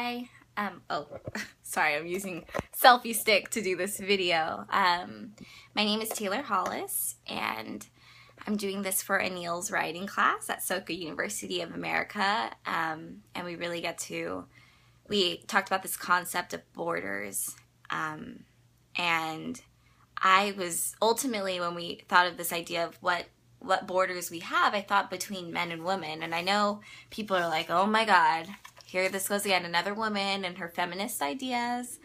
Hi. Oh, sorry, I'm using selfie stick to do this video. My name is Taylor Hollis, and I'm doing this for Anil's writing class at C.U.M University of America. And we talked about this concept of borders. And I was ultimately, when we thought of this idea of what borders we have, I thought between men and women. And I know people are like, oh my God, here this goes again, another woman and her feminist ideas.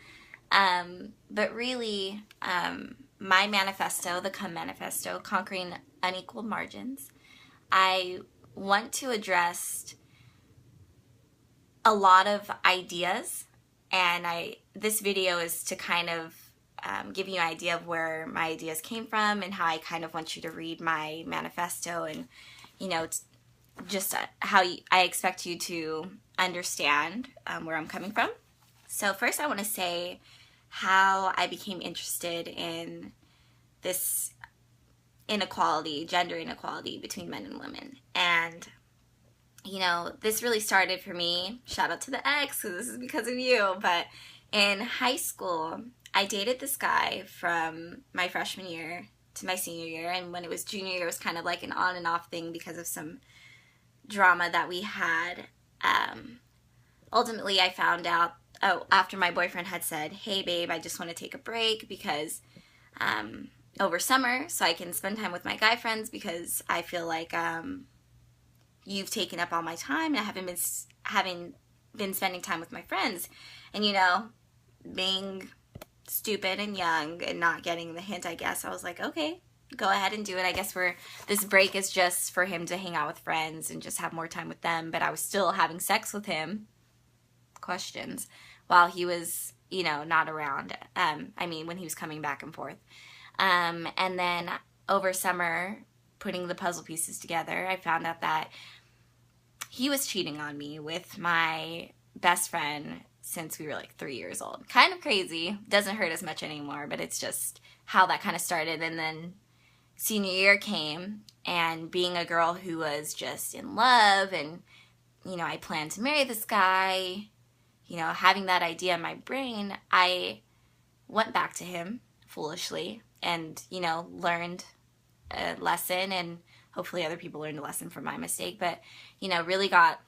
But really, my manifesto, the C.U.M Manifesto, Conquering Unequal Margins, I want to address a lot of ideas, and this video is to kind of give you an idea of where my ideas came from and how I kind of want you to read my manifesto, and just how I expect you to understand where I'm coming from. So first I want to say how I became interested in this inequality, gender inequality between men and women. And this really started for me, shout out to the ex, because this is because of you, but in high school, I dated this guy from my freshman year to my senior year, and when it was junior year, it was kind of like an on and off thing because of some drama that we had. Ultimately, I found out, after my boyfriend had said, hey babe, I just want to take a break because over summer, so I can spend time with my guy friends, because I feel like you've taken up all my time and I haven't been spending time with my friends. And being stupid and young and not getting the hint, I guess, I was like, okay, go ahead and do it. I guess this break is just for him to hang out with friends and just have more time with them. But I was still having sex with him, questions, while he was, not around. When he was coming back and forth. And then over summer, putting the puzzle pieces together, I found out that he was cheating on me with my best friend since we were like 3 years old. Kind of crazy. Doesn't hurt as much anymore, but it's just how that kind of started. And then senior year came, and being a girl who was just in love, and I planned to marry this guy, having that idea in my brain, I went back to him foolishly and learned a lesson, and hopefully other people learned a lesson from my mistake, but really got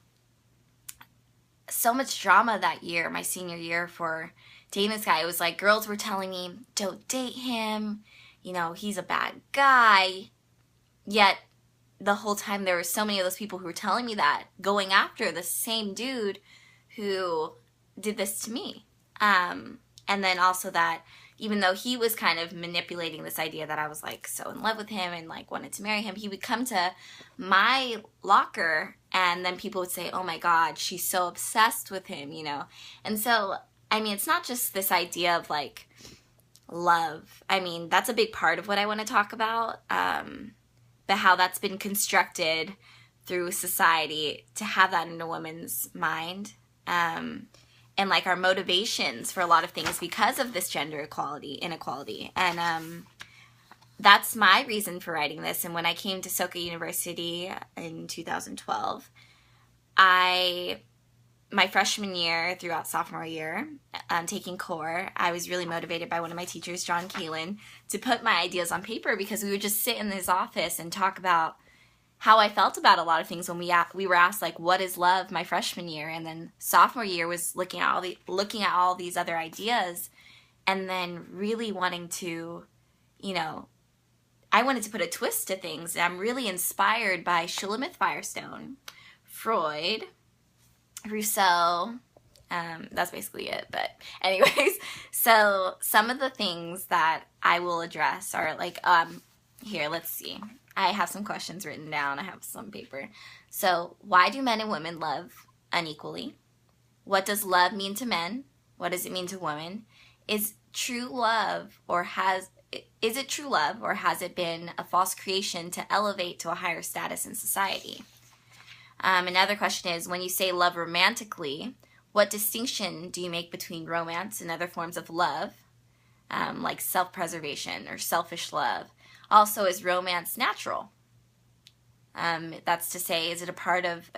so much drama that year, my senior year, for dating this guy. It was like girls were telling me, don't date him, he's a bad guy. Yet the whole time there were so many of those people who were telling me that, going after the same dude who did this to me. And then also that even though he was kind of manipulating this idea that I was like so in love with him and like wanted to marry him, he would come to my locker and then people would say, oh my God, she's so obsessed with him, And so, it's not just this idea of like love. That's a big part of what I want to talk about, but how that's been constructed through society to have that in a woman's mind. And like our motivations for a lot of things because of this gender inequality. And that's my reason for writing this. And when I came to C.U.M University in 2012, my freshman year throughout sophomore year, taking core, I was really motivated by one of my teachers, John Kalin, to put my ideas on paper, because we would just sit in his office and talk about how I felt about a lot of things when we were asked, like, what is love, my freshman year, and then sophomore year was looking at all these other ideas, and then really wanting to, I wanted to put a twist to things. I'm really inspired by Shulamith Firestone, Freud, Rousseau. That's basically it. But anyways, so some of the things that I will address are like, here, let's see. I have some questions written down. I have some paper. So, why do men and women love unequally? What does love mean to men? What does it mean to women? Is it true love, or has it been a false creation to elevate to a higher status in society? Another question is, when you say love romantically, what distinction do you make between romance and other forms of love, like self-preservation or selfish love? Also, is romance natural? That's to say, is it a part of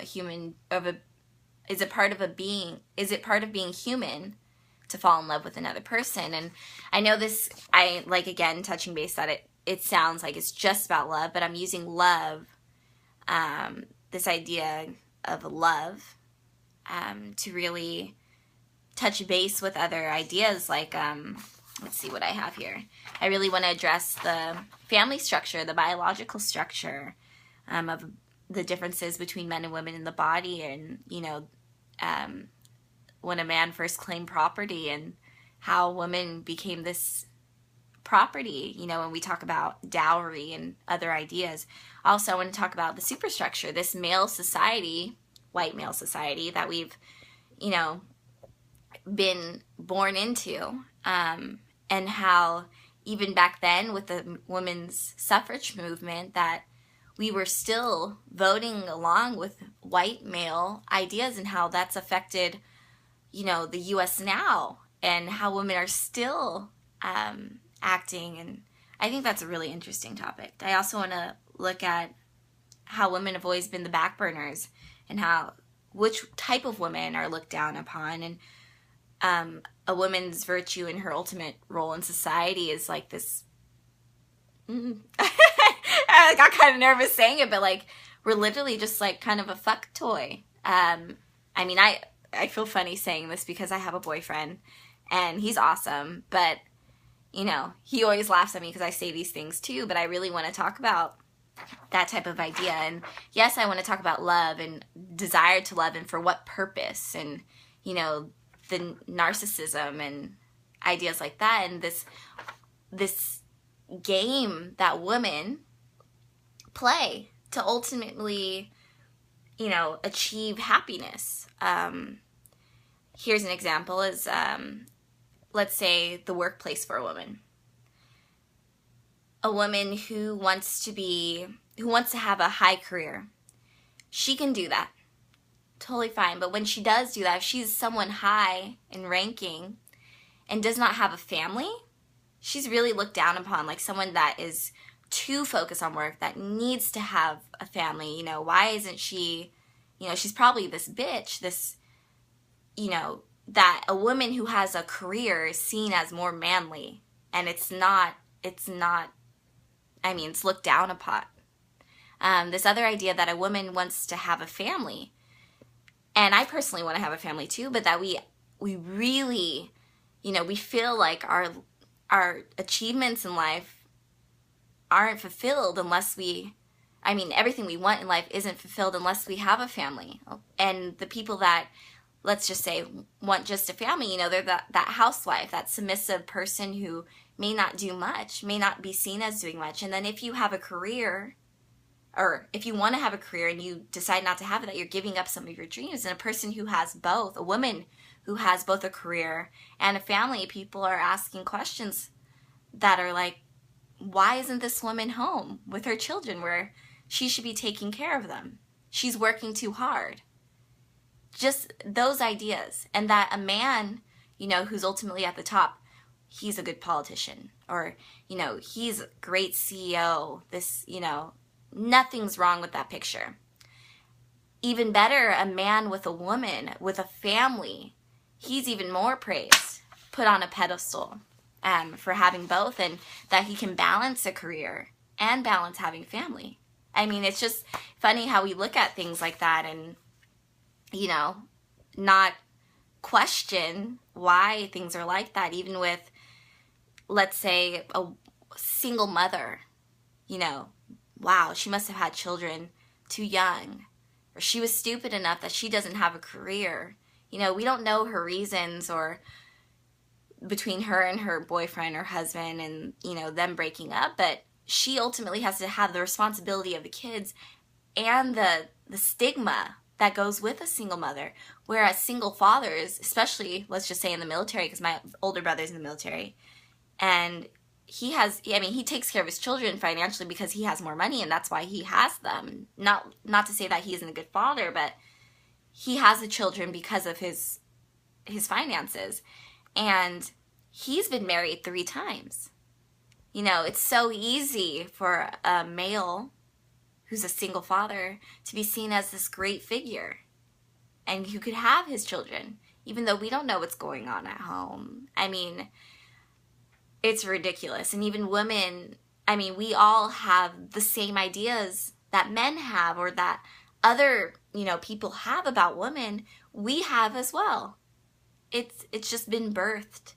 is it part of being human to fall in love with another person? And I know this, I like, again, touching base that it sounds like it's just about love, but I'm using love, this idea of love, to really touch base with other ideas. Like, let's see what I have here. I really want to address the family structure, the biological structure, of the differences between men and women in the body, and, you know, when a man first claimed property and how women became this property, you know, when we talk about dowry and other ideas. Also, I want to talk about the superstructure, this male society, white male society that we've, you know, been born into, and how even back then with the women's suffrage movement that we were still voting along with white male ideas, and how that's affected, you know, the U.S. now, and how women are still acting. And I think that's a really interesting topic. I also want to look at how women have always been the back burners, and which type of women are looked down upon, and a woman's virtue and her ultimate role in society is like this. I got kind of nervous saying it, but like, we're literally just like kind of a fuck toy. I mean, I feel funny saying this because I have a boyfriend and he's awesome, but, you know, he always laughs at me because I say these things too, but I really want to talk about that type of idea. And yes, I want to talk about love and desire to love, and for what purpose, and, you know, the narcissism and ideas like that, and this game that women play to ultimately, you know, achieve happiness. Here's an example: is let's say the workplace for a woman. A woman who wants to have a high career, she can do that. Totally fine. But when she does do that, if she's someone high in ranking and does not have a family, she's really looked down upon, like someone that is too focused on work, that needs to have a family. You know, why isn't she, you know, she's probably this bitch, this, you know, that a woman who has a career is seen as more manly. And it's not, I mean, it's looked down upon. This other idea that a woman wants to have a family, and I personally want to have a family too, but that we really, you know, we feel like our achievements in life aren't fulfilled unless everything we want in life isn't fulfilled unless we have a family. And the people that, let's just say, want just a family, you know, they're that housewife, that submissive person who may not do much, may not be seen as doing much. And then if you have a career, or if you want to have a career and you decide not to have it, that you're giving up some of your dreams. And a person who has both, a woman who has both a career and a family, people are asking questions that are like, why isn't this woman home with her children where she should be taking care of them? She's working too hard. Just those ideas. And that a man, you know, who's ultimately at the top, he's a good politician, or, you know, he's a great CEO, this, you know, nothing's wrong with that picture. Even better, a man with a woman, with a family, he's even more praised, put on a pedestal, for having both, and that he can balance a career and balance having family. I mean, it's just funny how we look at things like that and, you know, not question why things are like that, even with, let's say, a single mother. You know, wow, she must have had children too young, or she was stupid enough that she doesn't have a career. You know, we don't know her reasons, or between her and her boyfriend or husband and, you know, them breaking up, but she ultimately has to have the responsibility of the kids and the stigma that goes with a single mother. Whereas single fathers, especially, let's just say in the military, because my older brother's in the military, and he takes care of his children financially because he has more money, and that's why he has them. Not to say that he isn't a good father, but he has the children because of his finances. And he's been married 3 times. You know, it's so easy for a male who's a single father to be seen as this great figure. and who could have his children, even though we don't know what's going on at home. I mean, it's ridiculous. And even women, I mean, we all have the same ideas that men have, or that other, people have about women. We have as well. It's just been birthed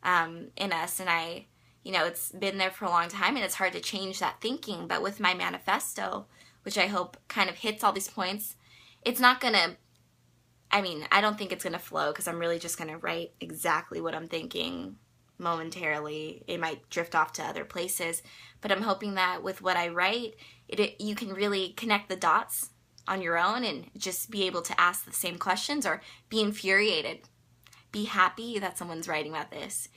in us, and it's been there for a long time, and it's hard to change that thinking. But with my manifesto, which I hope kind of hits all these points, it's not gonna, I don't think it's gonna flow, because I'm really just gonna write exactly what I'm thinking momentarily. It might drift off to other places, but I'm hoping that with what I write, you can really connect the dots on your own and just be able to ask the same questions, or be infuriated, be happy that someone's writing about this,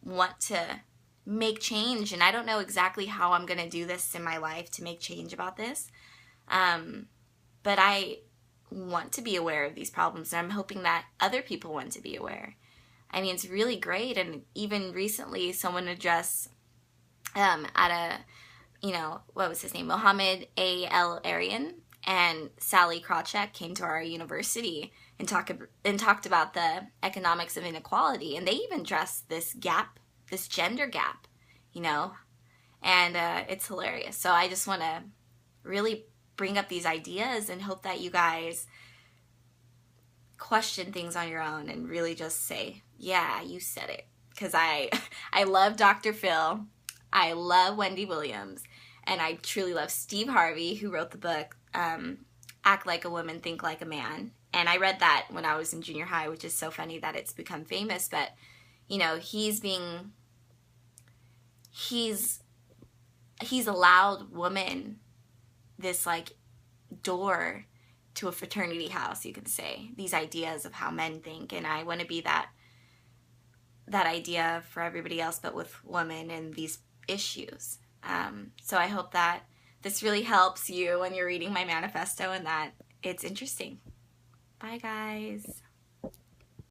want to make change. And I don't know exactly how I'm going to do this in my life to make change about this, but I want to be aware of these problems, and I'm hoping that other people want to be aware. It's really great. And even recently, someone addressed at a, what was his name? Mohammed A.L. Arian and Sally Krawcheck came to our university and talked about the economics of inequality. And they even addressed this gap, this gender gap, and it's hilarious. So I just want to really bring up these ideas and hope that you guys question things on your own and really just say, yeah, you said it. Because I love Dr. Phil, I love Wendy Williams, and I truly love Steve Harvey, who wrote the book Act Like a Woman, Think Like a Man. And I read that when I was in junior high, which is so funny that it's become famous. But he's allowed women this door to a fraternity house, you could say, these ideas of how men think. And I want to be that idea for everybody else, but with women and these issues. So I hope that this really helps you when you're reading my manifesto, and that it's interesting. Bye, guys.